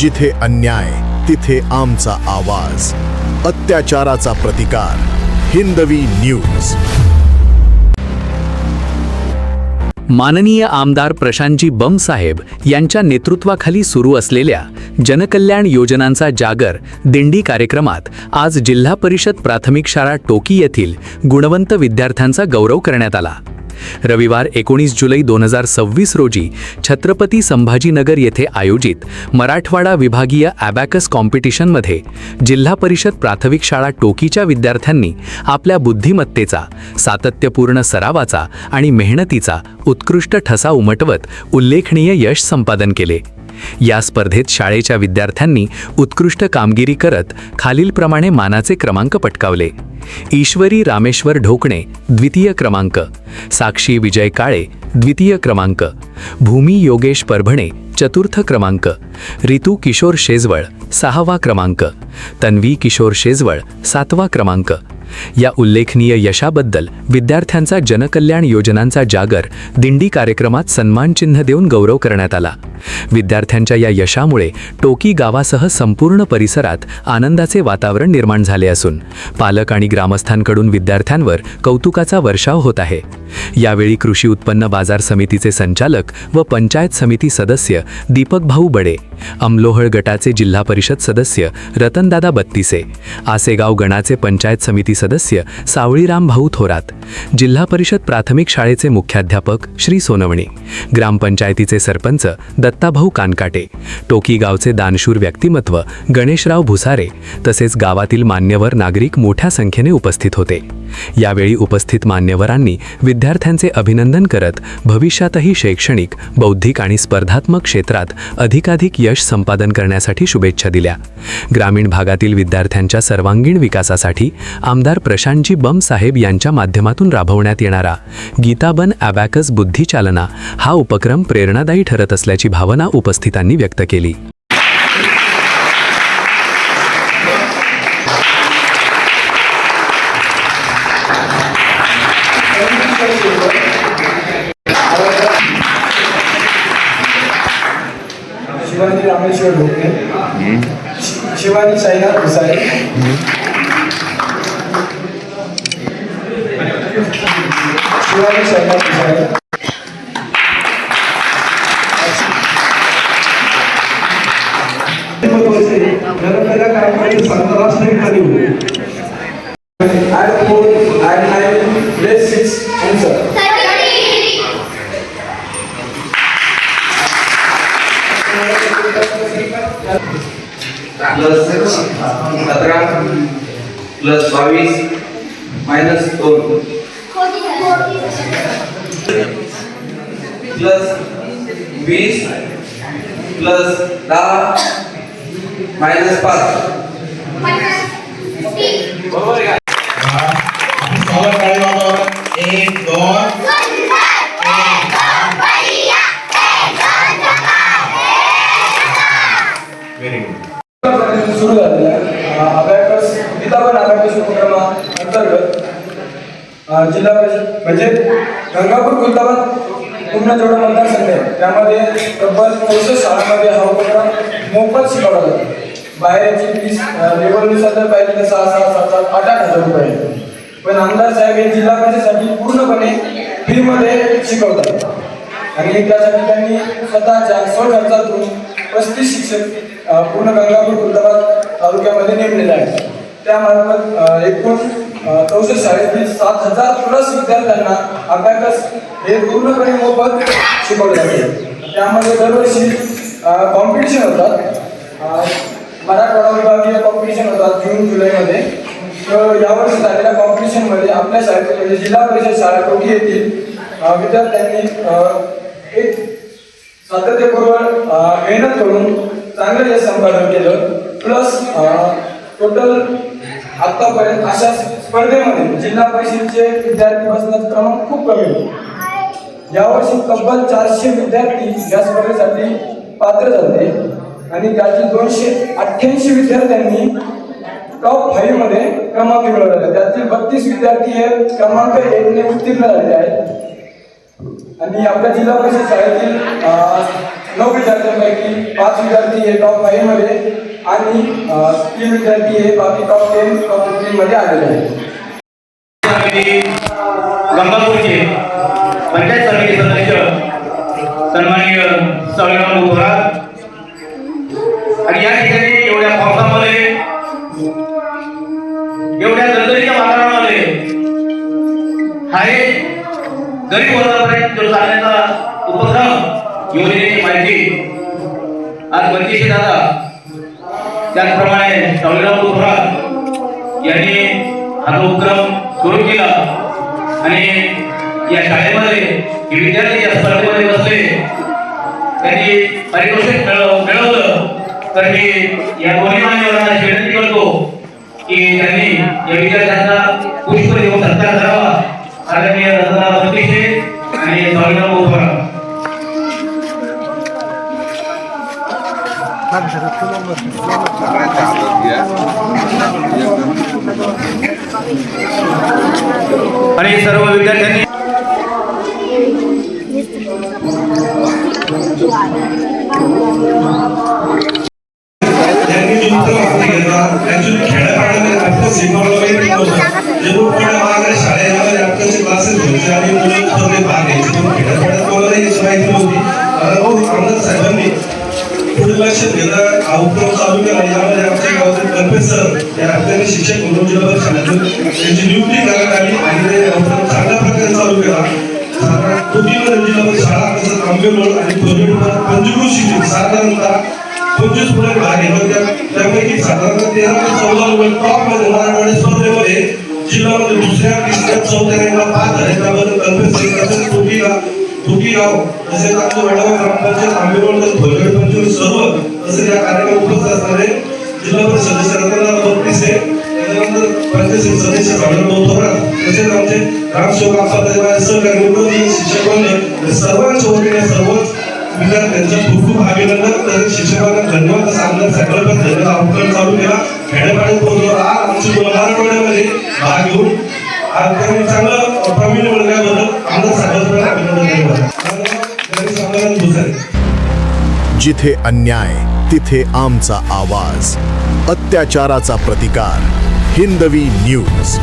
जिथे अन्याय तिथे आमचा आवाज, अत्याचाराचा प्रतिकार. हिंदवी न्यूज. माननीय आमदार प्रशांतजी बमसाहेब यांच्या नेतृत्वाखाली सुरू असलेल्या जनकल्याण योजनांचा जागर दिंडी कार्यक्रमात आज जिल्हा परिषद प्राथमिक शाळा टोकी येथील गुणवंत विद्यार्थ्यांचा गौरव करण्यात आला. रविवार 19 जुलै 2026 रोजी छत्रपती संभाजीनगर येथे आयोजित मराठवाडा विभागीय ॲबॅकस कॉम्पिटिशनमध्ये जिल्हा परिषद प्राथमिक शाळा टोकीच्या विद्यार्थ्यांनी आपल्या बुद्धिमत्तेचा, सातत्यपूर्ण सरावाचा आणि मेहनतीचा उत्कृष्ट ठसा उमटवत उल्लेखनीय यश संपादन केले. या स्पर्धेत शाळेच्या विद्यार्थ्यांनी उत्कृष्ट कामगिरी करत खालीलप्रमाणे मानाचे क्रमांक पटकावले. ईश्वरी रामेश्वर ढोकणे द्वितीय क्रमांक, साक्षी विजय काळे द्वितीय क्रमांक, भूमी योगेश परभणे चतुर्थ क्रमांक, रितू किशोर शेजवळ 6वा क्रमांक, तन्वी किशोर शेजवळ 7वा क्रमांक. या उल्लेखनीय यशाबद्दल विद्यार्थ्यांचा जनकल्याण योजनांचा जागर दिंडी कार्यक्रमात सन्मानचिन्ह देऊन गौरव करण्यात आला. विद्यार्थ्यांच्या या यशामुळे टोकी गावासह संपूर्ण परिसरात आनंदाचे वातावरण निर्माण झाले असून पालक आणि ग्रामस्थांकडून विद्यार्थ्यांवर कौतुकाचा वर्षाव होत आहे. यावेळी कृषी उत्पन्न बाजार समितीचे संचालक व पंचायत समिती सदस्य दीपक भाऊ बडे, अमलोहळ गटाचे जिल्हा परिषद सदस्य रतनदादा बत्तीसे, आसेगाव गणाचे पंचायत समिती सदस्य सावळीराम भाऊ थोरात, जिल्हा परिषद प्राथमिक शाळेचे मुख्याध्यापक श्री सोनवणे, ग्रामपंचायतीचे सरपंच दत्ताभाऊ कानकाटे, टोकी गावचे दानशूर व्यक्तिमत्व गणेशराव भुसारे तसेच गावातील मान्यवर नागरिक मोठ्या संख्येने उपस्थित होते. यावेळी उपस्थित मान्यवरांनी विद्यार्थ्यांचे अभिनंदन करत भविष्यातही शैक्षणिक, बौद्धिक आणि स्पर्धात्मक क्षेत्रात अधिकाधिक यश संपादन करण्यासाठी शुभेच्छा दिल्या. ग्रामीण भागातील विद्यार्थ्यांच्या सर्वांगीण विकासासाठी आमदार प्रशांतजी बमसाहेब यांच्या माध्यमातून राबवण्यात येणारा गीताबन ॲबॅकस बुद्धिचालना हा उपक्रम प्रेरणादायी ठरत असल्याची भावना उपस्थितांनी व्यक्त केली. शिवानी रामेश्वर ढोकणे, शिवानी साईनाथ भुसारे, शिवानी साईनाथ भुसारे, जनकल्याण कार्यक्रमाचे संतराष्ट्रीय खाली plus 17 plus 22 minus 2 plus 20 plus 10 minus 5 बरोबर आहे. एक दोन सुरू झालेल्या अबॅकस गीताबन ॲबॅकस उपक्रमाअंतर्गत जिल्हा परिषद म्हणजे गंगापूर खुलताबाद पूर्ण जेवढा मतदारसंघ आहे त्यामध्ये तब्बल 64 शाळांमध्ये हा उपक्रम मोफत शिकवला जातो. बाहेर याची फीस लेवलनुसार जर पाहिजे तर 6,000-7,000-8,000 रुपये आहे. पण आमदार साहेब हे जिल्हा परिषदेसाठी पूर्णपणे फ्रीमध्ये शिकवतात आणि त्यासाठी त्यांनी स्वतःच्या स्वखर्चातून 35 शिक्षक पूर्ण गंगापूर खुलताबाद तालुक्यामध्ये नेमलेले आहेत. त्यामार्फत एकूण 64 शाळेतील 7,000+ विद्यार्थ्यांना अबॅकस हे पूर्णपणे मोफत शिकवले जाते. त्यामध्ये दरवर्षी कॉम्पिटिशन होतात. मराठवाडा विभागीय कॉम्पिटिशन होतात जून जुलैमध्ये. तर यावर्षी झालेल्या कॉम्पिटिशनमध्ये आपल्या शाळेतील म्हणजे जिल्हा परिषद शाळा टोकी येथील विद्यार्थ्यांनी एक सातत्यपूर्ण मेहनत करून चांगलं यश संपादन केलं. प्लस टोटल आतापर्यंत अशा स्पर्धेमध्ये जिल्हा परिषदेचे विद्यार्थी बसण्याचा क्रमांक खूप कमी होता. यावर्षी तब्बल 400 विद्यार्थी या स्पर्धेसाठी पात्र झाले आणि त्यातील 288 विद्यार्थ्यांनी टॉप 5 मध्ये क्रमांक मिळवले. त्यातील 32 विद्यार्थी हे क्रमांक 1 ने उत्तीर्ण झालेले आहेत. आणि आपल्या जिल्हा परिषद शाळेतील 9 विद्यार्थ्यांपैकी 5 विद्यार्थी हे टॉप 5 मध्ये आणि 3 विद्यार्थी हे बाकी टॉप 10 टॉप 15 मध्ये आलेले आहेत. गंगापूरचे पंचायत समिती सदस्य सन्माननीय सावळेराव थोरात आणि या ठिकाणी एवढ्या पावसामध्ये एवढ्या दलदलीच्या वातावरणामध्ये हा एक गरीब वर्गापर्यंत जो चालण्याचा उपक्रम योजनेची माहिती आज वंचित दादा त्याचप्रमाणे सावळेराव थोरात यांनी हा जो उपक्रम सुरू केला आणि या शाळेमध्ये हे विद्यार्थी या स्पर्धेमध्ये बसले त्यांनी पारितोषिक मिळवलं तर मी या दोन्ही मान्यवरांना विनंती करतो की त्यांनी या विद्यार्थ्यांचा पुष्प देऊन सत्कार करावा. आदरणीय रत्नाला बंदिशे आणि सावळेराव थोरात. आणि सर्व विद्यार्थ्यांनी त्यांनी जो उत्तम हाती घेतला ऍक्च्युली खेड्यापाड्यामध्ये आपलं शिकवलं पाहिजे जे लोक खेड्यापाड्यामध्ये शाळेमध्ये आपल्याचे क्लासेस घ्यायचे आणि मुलं स्पर्धेत भाग घ्यायचे पण खेड्यापाड्यात कोणाला याची माहिती नव्हती. आमदार साहेबांनी पुढे लक्ष दिलं हा उपक्रम चालू केला. यामध्ये आमच्या गावातील कल्पे सर या आपल्याला शिक्षक म्हणून जिल्हा परिषदेतून त्यांची नियुक्ती करण्यात आली आणि ते उपक्रम चांगल्या प्रकारे चालू केला. दोघीमध्ये जिल्हा परिषद शाळा तसंच आंबेलोड आणि पंचकृषी साधारणतः 25 मुलं भाग घेतला. त्यापैकी साधारणतः 13 ते 14 मुलं टॉपमध्ये मराठवाडा स्पर्धेमध्ये जिल्ह्यामध्ये दुसऱ्या तिसऱ्या चौथ्या रँकला 5 झाले. त्यामध्ये कल्पे तुकीगाव तसेच आमचे वडगाव ग्रामपंचायत आंबेलोड भोलगड पंचवीस सर्व तसेच या कार्यक्रम उपस्थित असणारे जिल्हा परिषद सदस्य रत्नाला बत्तीसे त्याच्यानंतर पंचायत सदस्य सावळेराव थोरात तसेच आमचे ग्रामसेवक आपल्या सहकारी शिक्षक वर्ग सर्वांच्या वतीने सर्वच विद्यार्थ्यांच्या खूप खूप अभिनंदन. तसेच शिक्षकांना धन्यवाद. असं आमदार साहेबांना धन्यवाद. उपक्रम चालू केला खेड्यापाड्यात पोहोचलो. आज आमची मुलं मराठवाड्यामध्ये भाग घेऊन आज त्यांनी चांगलं प्रावीण्य मिळवल्याबद्दल आमदार साहेबांना अभिनंदन. धन्यवाद. जिथे अन्याय तिथे आमचा आवाज. अत्याचाराचा प्रतिकार. हिंदवी न्यूज.